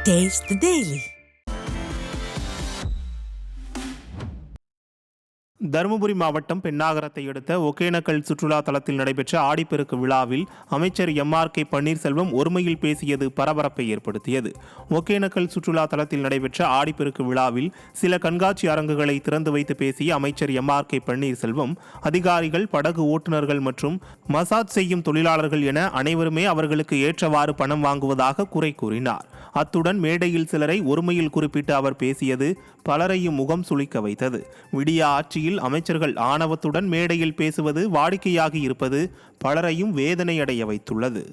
Taste the Daily. Dharmapuri மாவட்டம் பென்னாகரத்தை அடுத்த ஒகேனக்கல் சுற்றுலா தலத்தில் நடைபெற்ற ஆடிப்பெருக்கு விழாவில் அமைச்சர் எம்.ஆர்.கே. பன்னீர்செல்வம் ஒருமையில் பேசியது பரபரப்பை ஏற்படுத்தியது. ஒகேனக்கல் சுற்றுலா தலத்தில் நடைபெற்ற ஆடிப்பெருக்கு விழாவில் சில கண்காட்சி அரங்குகளை திறந்து வைத்து பேசிய அமைச்சர் எம்.ஆர்.கே. பன்னீர்செல்வம், அதிகாரிகள், படகு ஓட்டுநர்கள் மற்றும் மசாஜ் செய்யும் தொழிலாளர்கள் என அனைவருமே அவர்களுக்கு ஏற்றவாறு பணம் வாங்குவதாக குறை கூறினார். அத்துடன் மேடையில் சிலரை ஒருமையில் குறிப்பிட்டு அவர் பேசியது பலரையும் முகம் சுளிக்க வைத்தது. விடிய ஆட்சியில் அமைச்சர்கள் ஆணவத்துடன் மேடையில் பேசுவது வாடிக்கையாகி இருப்பது பலரையும் வேதனையடைய வைத்துள்ளது.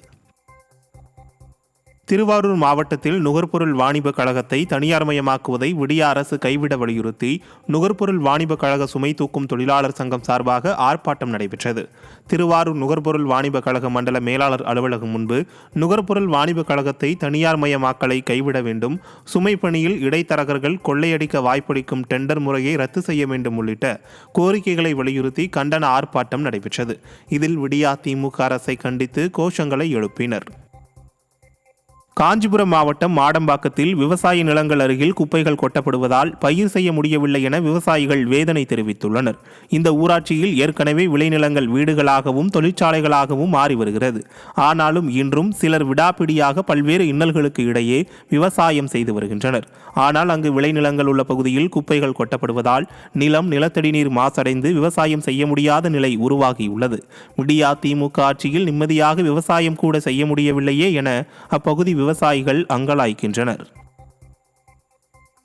திருவாரூர் மாவட்டத்தில் நுகர்பொருள் வாணிப கழகத்தை தனியார்மயமாக்குவதை விடிய அரசு கைவிட வலியுறுத்தி நுகர்பொருள் வாணிப கழக சுமை தூக்கும் தொழிலாளர் சங்கம் சார்பாக ஆர்ப்பாட்டம் நடைபெற்றது. திருவாரூர் நுகர்பொருள் வாணிப கழக மண்டல மேலாளர் அலுவலகம் முன்பு நுகர்பொருள் வாணிப கழகத்தை தனியார்மயமாக்கலை கைவிட வேண்டும், சுமை பணியில் இடைத்தரகர்கள் கொள்ளையடிக்க வாய்ப்பளிக்கும் டெண்டர் முறையை ரத்து செய்ய வேண்டும் உள்ளிட்ட கோரிக்கைகளை வலியுறுத்தி கண்டன ஆர்ப்பாட்டம் நடைபெற்றது. இதில் விடியா திமுக அரசை கண்டித்து கோஷங்களை எழுப்பினர். காஞ்சிபுரம் மாவட்டம் மாடம்பாக்கத்தில் விவசாய நிலங்கள் அருகில் குப்பைகள் கொட்டப்படுவதால் பயிர் செய்ய முடியவில்லை என விவசாயிகள் வேதனை தெரிவித்துள்ளனர். இந்த ஊராட்சியில் ஏற்கனவே விளைநிலங்கள் வீடுகளாகவும் தொழிற்சாலைகளாகவும் மாறி வருகிறது. ஆனாலும் இன்றும் சிலர் விடாப்பிடியாக பல்வேறு இன்னல்களுக்கு இடையே விவசாயம் செய்து வருகின்றனர். ஆனால் அங்கு விளைநிலங்கள் உள்ள பகுதியில் குப்பைகள் கொட்டப்படுவதால் நிலம், நிலத்தடி நீர் மாசடைந்து விவசாயம் செய்ய முடியாத நிலை உருவாகியுள்ளது. விடியா திமுக ஆட்சியில் நிம்மதியாக விவசாயம் கூட செய்ய முடியவில்லையே என அப்பகுதி விவசாயிகள் அங்கலாய்க்கின்றனர்.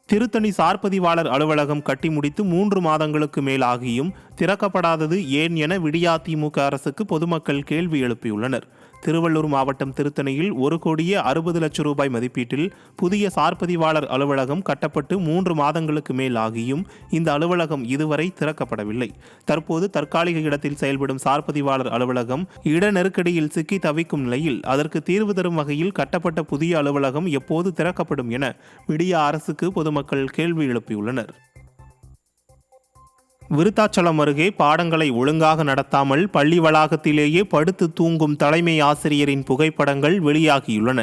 திருத்தணி சார்பதிவாளர் அலுவலகம் கட்டி முடித்து 3 மாதங்களுக்கு மேலாகியும் திறக்கப்படாதது ஏன் என விடியா திமுக அரசுக்கு பொதுமக்கள் கேள்வி எழுப்பியுள்ளனர். திருவள்ளூர் மாவட்டம் திருத்தணியில் 1,60,00,000 ரூபாய் மதிப்பீட்டில் புதிய சார்பதிவாளர் அலுவலகம் கட்டப்பட்டு 3 மாதங்களுக்கு மேல் ஆகியும் இந்த அலுவலகம் இதுவரை திறக்கப்படவில்லை. தற்போது தற்காலிக இடத்தில் செயல்படும் சார்பதிவாளர் அலுவலகம் இட நெருக்கடியில் சிக்கி தவிக்கும் நிலையில் அதற்கு தீர்வு தரும் வகையில் கட்டப்பட்ட புதிய அலுவலகம் எப்போது திறக்கப்படும் என விடியா அரசுக்கு பொதுமக்கள் கேள்வி எழுப்பியுள்ளனர். விருத்தாச்சலம் அருகே பாடங்களை ஒழுங்காக நடத்தாமல் பள்ளி வளாகத்திலேயே படுத்து தூங்கும் தலைமை ஆசிரியரின் புகைப்படங்கள் வெளியாகியுள்ளன.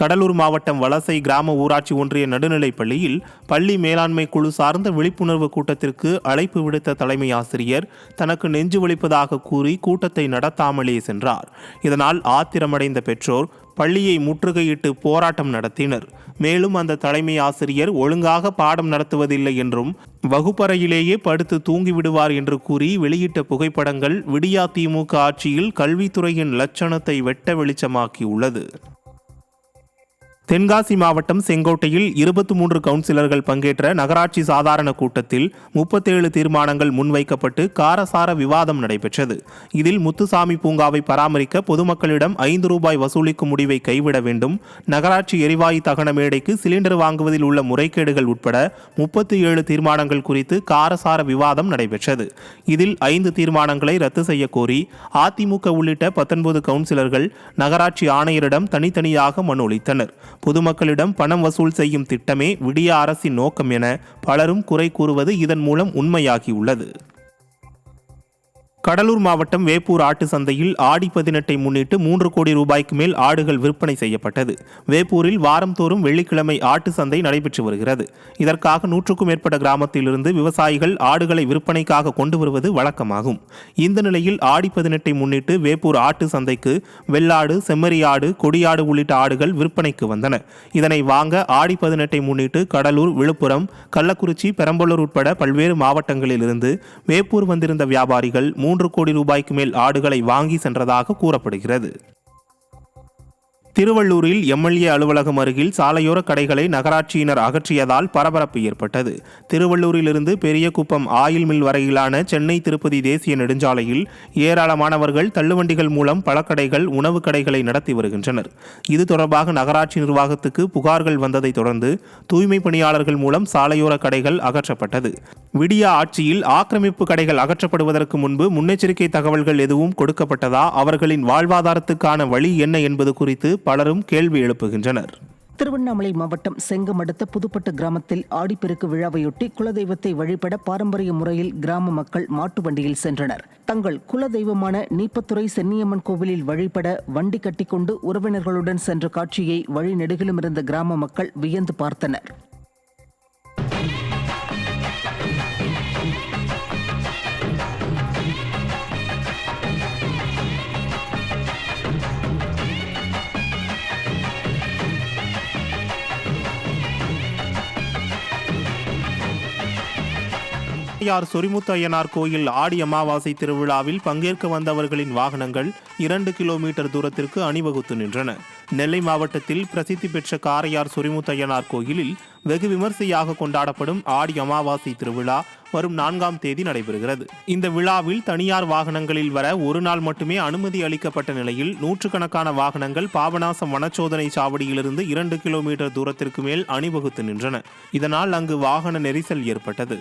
கடலூர் மாவட்டம் வலசை கிராம ஊராட்சி ஒன்றிய நடுநிலைப் பள்ளியில் பள்ளி மேலாண்மை குழு சார்ந்த விழிப்புணர்வு கூட்டத்திற்கு அழைப்பு விடுத்த தலைமை ஆசிரியர் தனக்கு நெஞ்சு வலிப்பதாக கூறி கூட்டத்தை நடத்தாமலே சென்றார். இதனால் ஆத்திரமடைந்த பெற்றோர் பள்ளியை முற்றுகையிட்டு போராட்டம் நடத்தினர். மேலும் அந்த தலைமை ஆசிரியர் ஒழுங்காக பாடம் நடத்துவதில்லை என்றும் வகுப்பறையிலேயே படுத்து தூங்கிவிடுவார் என்று கூறி வெளியிட்ட புகைப்படங்கள் விடியா திமுக ஆட்சியில் கல்வித்துறையின் லட்சணத்தை வெட்ட வெளிச்சமாக்கியுள்ளது. தென்காசி மாவட்டம் செங்கோட்டையில் 23 கவுன்சிலர்கள் பங்கேற்ற நகராட்சி சாதாரண கூட்டத்தில் 37 தீர்மானங்கள் முன்வைக்கப்பட்டு காரசார விவாதம் நடைபெற்றது. இதில் முத்துசாமி பூங்காவை பராமரிக்க பொதுமக்களிடம் 5 ரூபாய் வசூலிக்கும் முடிவை கைவிட வேண்டும், நகராட்சி எரிவாயு தகன மேடைக்கு சிலிண்டர் வாங்குவதில் உள்ள முறைகேடுகள் உட்பட 37 தீர்மானங்கள் குறித்து காரசார விவாதம் நடைபெற்றது. இதில் 5 தீர்மானங்களை ரத்து செய்ய கோரி அதிமுக உள்ளிட்ட 19 கவுன்சிலர்கள் நகராட்சி ஆணையரிடம் தனித்தனியாக மனு அளித்தனர். பொதுமக்களிடம் பணம் வசூல் செய்யும் திட்டமே விடியா அரசின் நோக்கம் என பலரும் குறை கூறுவது இதன் மூலம் உண்மையாகியுள்ளது. கடலூர் மாவட்டம் வேப்பூர் ஆட்டு சந்தையில் ஆடி 18 முன்னிட்டு 3 கோடி ரூபாய்க்கு மேல் ஆடுகள் விற்பனை செய்யப்பட்டது. வேப்பூரில் வாரந்தோறும் வெள்ளிக்கிழமை ஆட்டு சந்தை நடைபெற்று வருகிறது. இதற்காக 100க்கும் மேற்பட்ட கிராமத்திலிருந்து விவசாயிகள் ஆடுகளை விற்பனைக்காக கொண்டு வருவது வழக்கமாகும். இந்த நிலையில் ஆடி 18 முன்னிட்டு வேப்பூர் ஆட்டு சந்தைக்கு வெள்ளாடு, செம்மறியாடு, கொடியாடு உள்ளிட்ட ஆடுகள் விற்பனைக்கு வந்தன. இதனை வாங்க ஆடி 18 முன்னிட்டு கடலூர், விழுப்புரம், கள்ளக்குறிச்சி, பெரம்பலூர் உட்பட பல்வேறு மாவட்டங்களில் இருந்து வேப்பூர் வந்திருந்த வியாபாரிகள் 3 கோடி ரூபாய்க்கு மேல் ஆடுகளை வாங்கி சென்றதாக கூறப்படுகிறது. திருவள்ளூரில் எம்எல்ஏ அலுவலகம் அருகில் சாலையோர கடைகளை நகராட்சியினர் அகற்றியதால் பரபரப்பு ஏற்பட்டது. திருவள்ளூரிலிருந்து பெரியகுப்பம் ஆயில் மில் வரையிலான சென்னை திருப்பதி தேசிய நெடுஞ்சாலையில் ஏராளமானவர்கள் தள்ளுவண்டிகள் மூலம் பழக்கடைகள், உணவு கடைகளை நடத்தி வருகின்றனர். இது தொடர்பாக நகராட்சி நிர்வாகத்துக்கு புகார்கள் வந்ததை தொடர்ந்து தூய்மை பணியாளர்கள் மூலம் சாலையோர கடைகள் அகற்றப்பட்டது. விடியா ஆட்சியில் ஆக்கிரமிப்பு கடைகள் அகற்றப்படுவதற்கு முன்பு முன்னெச்சரிக்கை தகவல்கள் எதுவும் கொடுக்கப்பட்டதா, அவர்களின் வாழ்வாதாரத்துக்கான வழி என்ன என்பது குறித்து பலரும் கேள்வி எழுப்புகின்றனர். திருவண்ணாமலை மாவட்டம் செங்கம் அடுத்த புதுப்பட்டு கிராமத்தில் ஆடிப்பெருக்கு விழாவையொட்டி குலதெய்வத்தை வழிபட பாரம்பரிய முறையில் கிராம மக்கள் மாட்டு வண்டியில் சென்றனர். தங்கள் குலதெய்வமான நீப்பத்துறை சென்னியம்மன் கோவிலில் வழிபட வண்டி கட்டிக்கொண்டு உறவினர்களுடன் சென்ற காட்சியை வழிநெடுகிலும் இருந்த கிராம மக்கள் வியந்து பார்த்தனர். சொரிமுத்து அய்யனார் கோயில் ஆடி அமாவாசை திருவிழாவில் பங்கேற்க வந்தவர்களின் வாகனங்கள் 2 கிலோமீட்டர் தூரத்திற்கு அணிவகுத்து நின்றன. நெல்லை மாவட்டத்தில் பிரசித்தி பெற்ற காரையார் சொரிமுத்து அய்யனார் கோயிலில் வெகு விமர்சையாக கொண்டாடப்படும் ஆடி அமாவாசை திருவிழா வரும் 4ஆம் தேதி நடைபெறுகிறது. இந்த விழாவில் தனியார் வாகனங்களில் வர ஒரு நாள் மட்டுமே அனுமதி அளிக்கப்பட்ட நிலையில் நூற்றுக்கணக்கான வாகனங்கள் பாபநாசம் வனச்சோதனை சாவடியிலிருந்து 2 கிலோமீட்டர் தூரத்திற்கு மேல் அணிவகுத்து நின்றன. இதனால் அங்கு வாகன நெரிசல் ஏற்பட்டது.